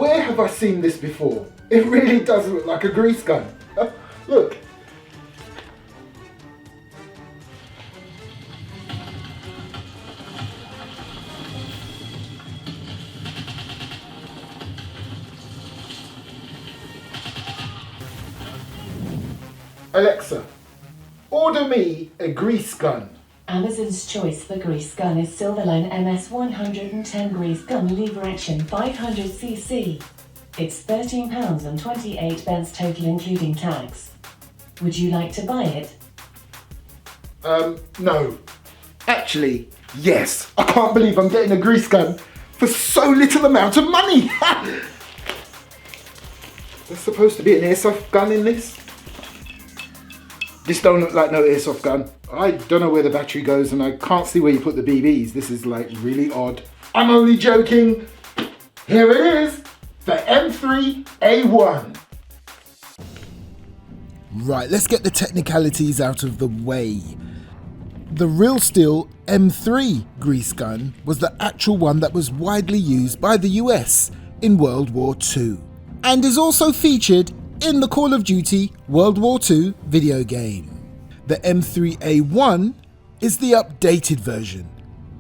Where have I seen this before? It really does look like a grease gun. Look. Alexa, order me a grease gun. Amazon's choice for grease gun is Silverline MS110 Grease Gun Lever Action 500cc. It's £13.28 total including tax. Would you like to buy it? No. Actually, yes. I can't believe I'm getting a grease gun for so little amount of money. There's supposed to be an airsoft gun in this. This don't look like no airsoft gun. I don't know where the battery goes and I can't see where you put the BBs. This is like really odd. I'm only joking. Here it is, the M3A1. Right, let's get the technicalities out of the way. The real steel M3 grease gun was the actual one that was widely used by the US in World War II and is also featured in the Call of Duty WWII video game. The M3A1 is the updated version,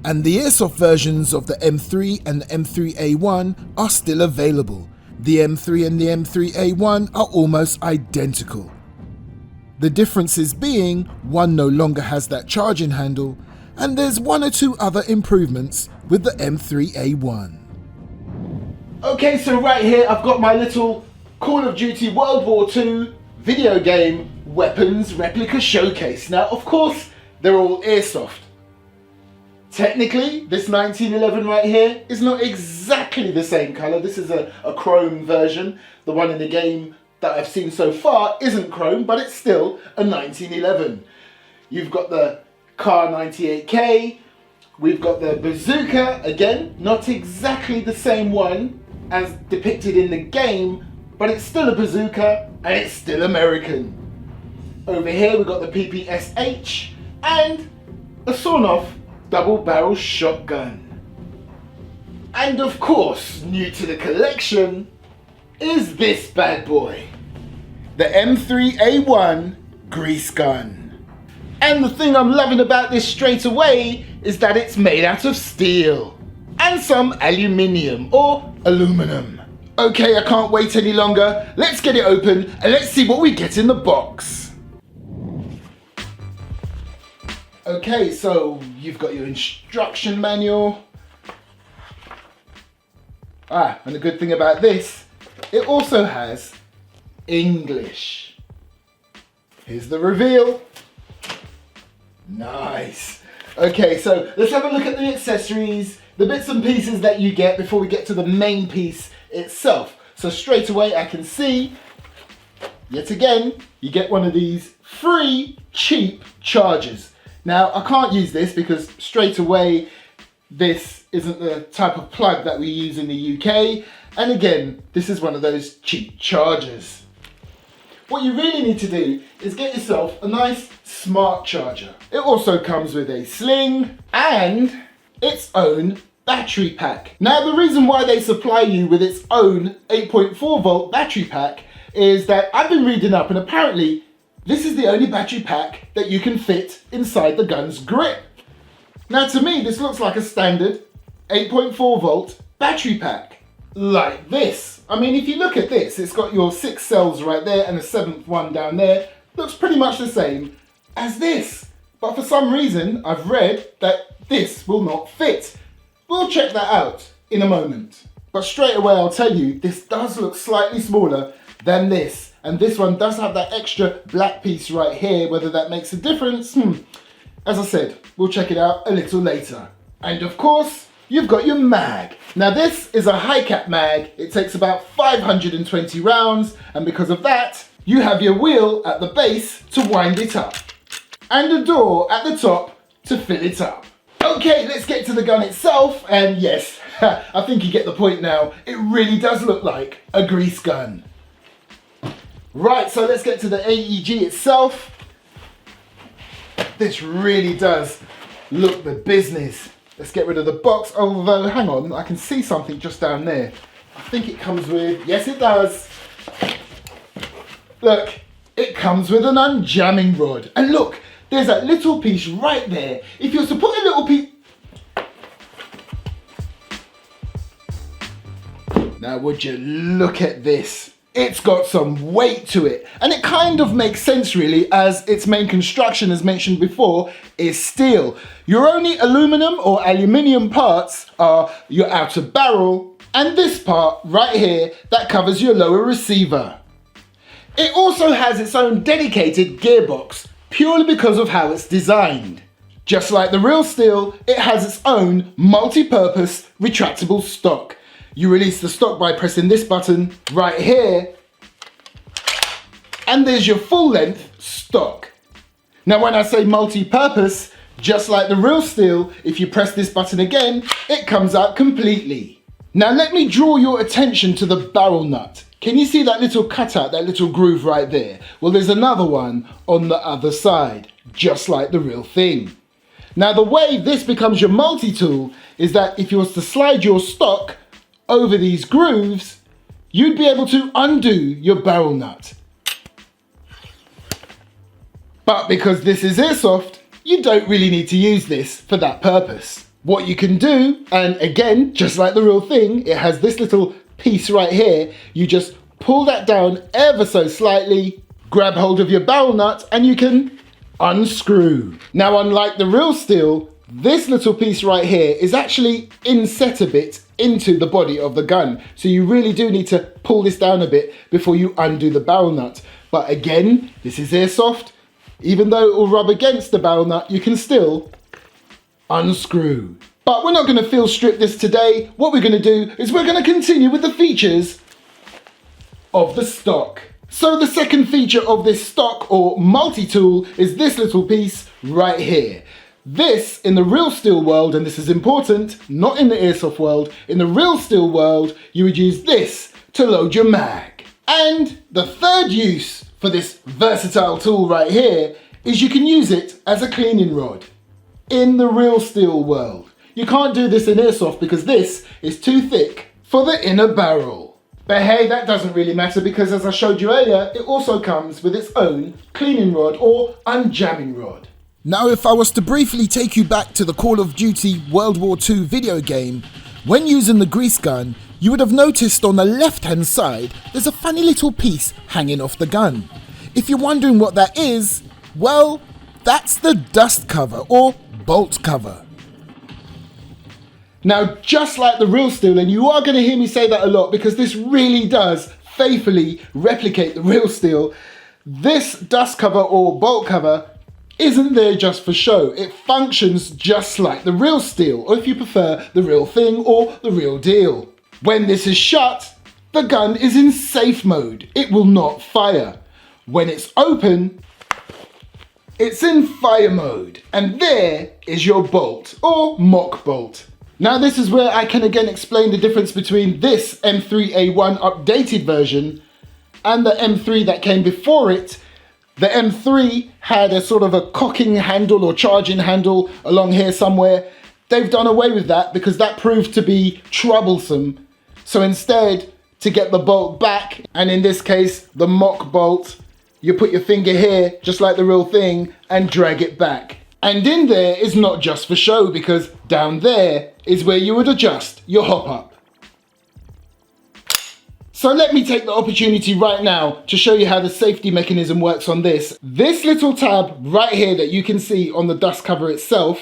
and the airsoft versions of the M3 and the M3A1 are still available. The M3 and the M3A1 are almost identical. The differences being one no longer has that charging handle, and there's one or two other improvements with the M3A1. Okay, so right here I've got my little Call of Duty World War II video game weapons replica showcase. Now, of course, they're all airsoft. Technically, this 1911 right here is not exactly the same colour. This is a chrome version. The one in the game that I've seen so far isn't chrome, but it's still a 1911. You've got the Kar 98K. We've got the bazooka, again, not exactly the same one as depicted in the game, but it's still a bazooka and it's still American. Over here we've got the PPSH and a sawn-off double-barrel shotgun. And of course, new to the collection is this bad boy, the M3A1 Grease Gun. And the thing I'm loving about this straight away is that it's made out of steel and some aluminium or aluminum. Okay, I can't wait any longer. Let's get it open and let's see what we get in the box. Okay, so you've got your instruction manual. And the good thing about this, it also has English. Here's the reveal. Nice. Okay, so let's have a look at the accessories, the bits and pieces that you get before we get to the main piece itself. So straight away I can see, yet again, you get one of these free cheap chargers. Now I can't use this because straight away this isn't the type of plug that we use in the UK, and again this is one of those cheap chargers. What you really need to do is get yourself a nice smart charger. It also comes with a sling and its own battery pack. Now the reason why they supply you with its own 8.4 volt battery pack is that I've been reading up and apparently this is the only battery pack that you can fit inside the gun's grip. Now to me this looks like a standard 8.4 volt battery pack. Like this. I mean, if you look at this, it's got your 6 cells right there and a 7th one down there. Looks pretty much the same as this. But for some reason I've read that this will not fit. We'll check that out in a moment. But straight away I'll tell you, this does look slightly smaller than this. And this one does have that extra black piece right here. Whether that makes a difference, as I said, we'll check it out a little later. And of course, you've got your mag. Now this is a high cap mag. It takes about 520 rounds. And because of that, you have your wheel at the base to wind it up. And a door at the top to fill it up. Okay, let's get to the gun itself. And yes, I think you get the point now. It really does look like a grease gun. Right, so let's get to the AEG itself. This really does look the business. Let's get rid of the box, although hang on, I can see something just down there. I think it comes with, yes it does. Look, it comes with an unjamming rod. And look, there's that little piece right there. If you're to put a little piece... Now would you look at this? It's got some weight to it. And it kind of makes sense really, as its main construction, as mentioned before, is steel. Your only aluminum or aluminium parts are your outer barrel and this part right here that covers your lower receiver. It also has its own dedicated gearbox, purely because of how it's designed. Just like the real steel, it has its own multi-purpose retractable stock. You release the stock by pressing this button right here, and there's your full length stock. Now when I say multi-purpose, just like the real steel, if you press this button again, it comes out completely. Now let me draw your attention to the barrel nut. Can you see that little cutout, that little groove right there? Well, there's another one on the other side, just like the real thing. Now the way this becomes your multi-tool is that if you was to slide your stock over these grooves, you'd be able to undo your barrel nut. But because this is Airsoft, you don't really need to use this for that purpose. What you can do, and again, just like the real thing, it has this little piece right here. You just pull that down ever so slightly, grab hold of your barrel nut, and you can unscrew. Now, unlike the real steel, this little piece right here is actually inset a bit into the body of the gun. So you really do need to pull this down a bit before you undo the barrel nut. But again, this is Airsoft. Even though it will rub against the barrel nut, you can still unscrew. But we're not going to field strip this today. What we're going to do is we're going to continue with the features of the stock. So the second feature of this stock or multi-tool is this little piece right here. This, in the real steel world, and this is important, not in the Airsoft world, in the real steel world, you would use this to load your mag. And the third use for this versatile tool right here is you can use it as a cleaning rod. In the real steel world. You can't do this in Airsoft because this is too thick for the inner barrel. But hey, that doesn't really matter because as I showed you earlier, it also comes with its own cleaning rod or unjamming rod. Now if I was to briefly take you back to the Call of Duty WW2 video game, when using the grease gun, you would have noticed on the left hand side, there's a funny little piece hanging off the gun. If you're wondering what that is, well, that's the dust cover or bolt cover. Now, just like the real steel, and you are going to hear me say that a lot because this really does faithfully replicate the real steel, this dust cover or bolt cover isn't there just for show. It functions just like the real steel, or if you prefer, the real thing or the real deal. When this is shut, the gun is in safe mode. It will not fire. When it's open, it's in fire mode, and there is your bolt or mock bolt. Now this is where I can again explain the difference between this M3A1 updated version and the M3 that came before it. The M3 had a sort of a cocking handle or charging handle along here somewhere. They've done away with that because that proved to be troublesome. So instead, to get the bolt back, and in this case, the mock bolt, you put your finger here, just like the real thing, and drag it back. And in there is not just for show, because down there is where you would adjust your hop up. So let me take the opportunity right now to show you how the safety mechanism works on this. This little tab right here that you can see on the dust cover itself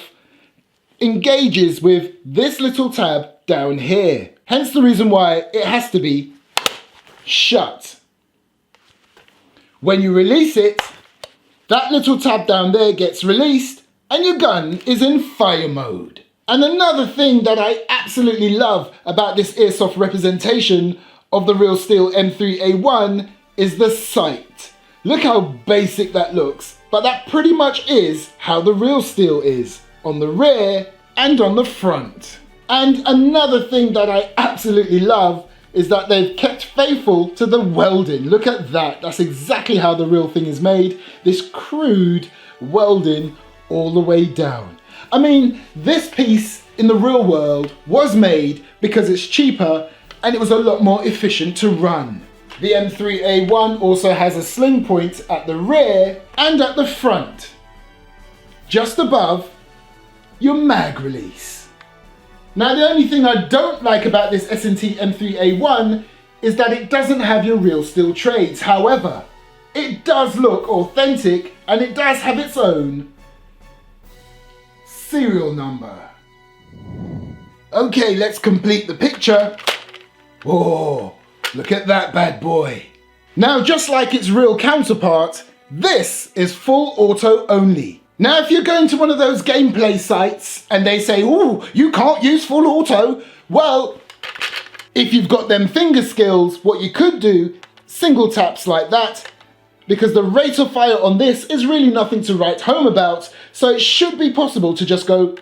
engages with this little tab down here. Hence the reason why it has to be shut. When you release it, that little tab down there gets released and your gun is in fire mode. And another thing that I absolutely love about this Airsoft representation of the real steel M3A1 is the sight. Look how basic that looks, but that pretty much is how the real steel is, on the rear and on the front. And another thing that I absolutely love is that they've kept faithful to the welding. Look at that, that's exactly how the real thing is made. This crude welding all the way down. I mean, this piece in the real world was made because it's cheaper and it was a lot more efficient to run. The M3A1 also has a sling point at the rear and at the front, just above your mag release. Now the only thing I don't like about this S&T M3A1 is that it doesn't have your real steel trades. However, it does look authentic and it does have its own serial number. Okay, let's complete the picture. Oh, look at that bad boy. Now, just like its real counterpart, this is full auto only. Now, if you're going to one of those gameplay sites and they say, "Ooh, you can't use full auto," well, if you've got them finger skills, what you could do, single taps like that, because the rate of fire on this is really nothing to write home about, so it should be possible to just go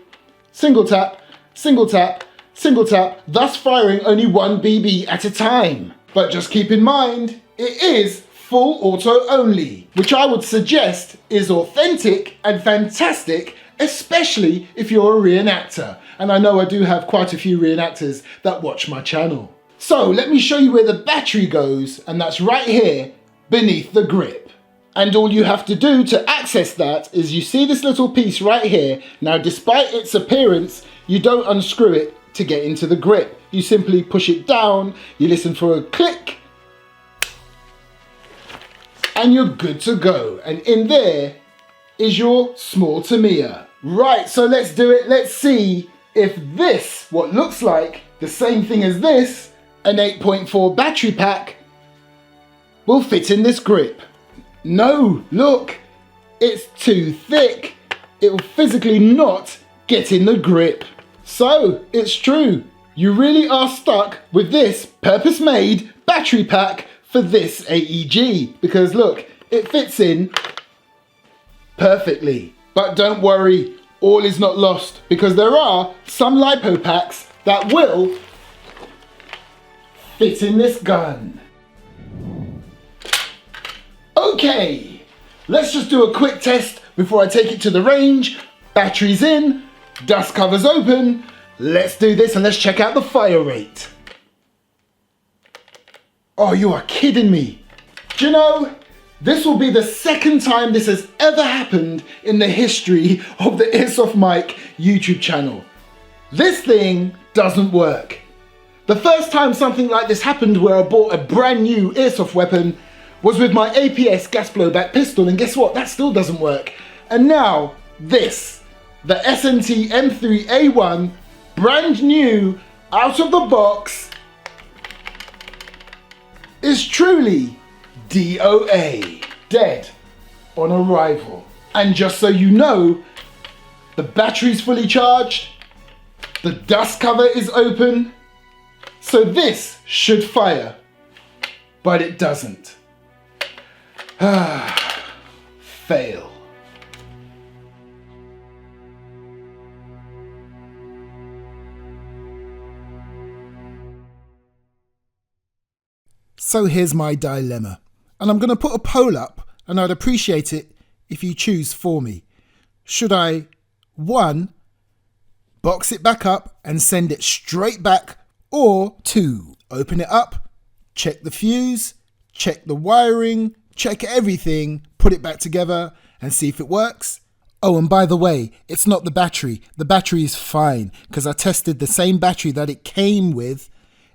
single tap, single tap, single tap, thus firing only 1 BB at a time. But just keep in mind, it is full auto only, which I would suggest is authentic and fantastic, especially if you're a reenactor. And I know I do have quite a few reenactors that watch my channel. So let me show you where the battery goes, and that's right here beneath the grip. And all you have to do to access that is you see this little piece right here. Now, despite its appearance, you don't unscrew it to get into the grip. You simply push it down, you listen for a click, and you're good to go. And in there is your small Tamiya. Right, so let's do it. Let's see if this, what looks like the same thing as this, an 8.4 battery pack, will fit in this grip. No, look, it's too thick. It will physically not get in the grip. So it's true, you really are stuck with this purpose-made battery pack for this AEG, because look, it fits in perfectly. But don't worry, all is not lost, because there are some LiPo packs that will fit in this gun. Okay, let's just do a quick test before I take it to the range. Batteries in, dust covers open. Let's do this and let's check out the fire rate. Oh, you are kidding me. Do you know, this will be the second time this has ever happened in the history of the Airsoft Mike YouTube channel. This thing doesn't work. The first time something like this happened, where I bought a brand new airsoft weapon, was with my APS gas blowback pistol, and guess what? That still doesn't work. And now this, the S&T M3A1, brand new, out of the box, is truly DOA, dead on arrival. And just so you know, the battery's fully charged, the dust cover is open, so this should fire, but it doesn't. Fail. So here's my dilemma, and I'm going to put a poll up, and I'd appreciate it if you choose for me. Should I, 1, box it back up and send it straight back, or 2, open it up, check the fuse, check the wiring, check everything, put it back together and see if it works? Oh, and by the way, it's not the battery. The battery is fine, because I tested the same battery that it came with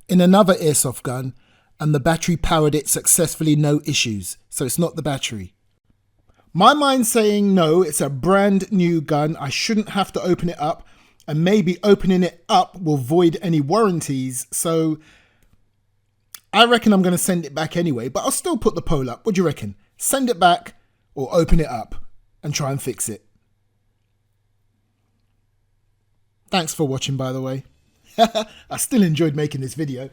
in another airsoft gun, and the battery powered it successfully, no issues. So it's not the battery. My mind's saying no, it's a brand new gun. I shouldn't have to open it up, and maybe opening it up will void any warranties. So I reckon I'm going to send it back anyway, but I'll still put the poll up. What do you reckon? Send it back or open it up and try and fix it? Thanks for watching, by the way. I still enjoyed making this video.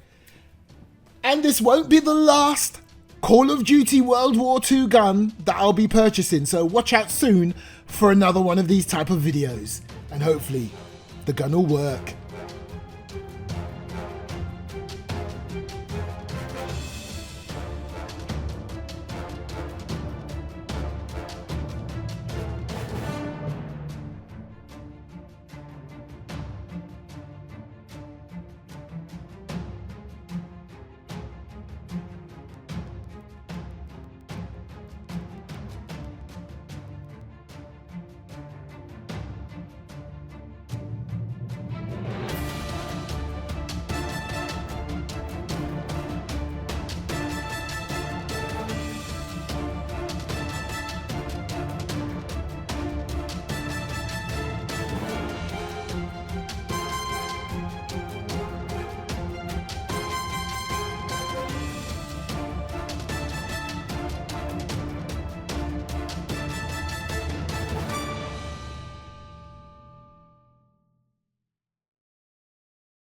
And this won't be the last Call of Duty World War II gun that I'll be purchasing, so watch out soon for another one of these type of videos. And hopefully the gun will work.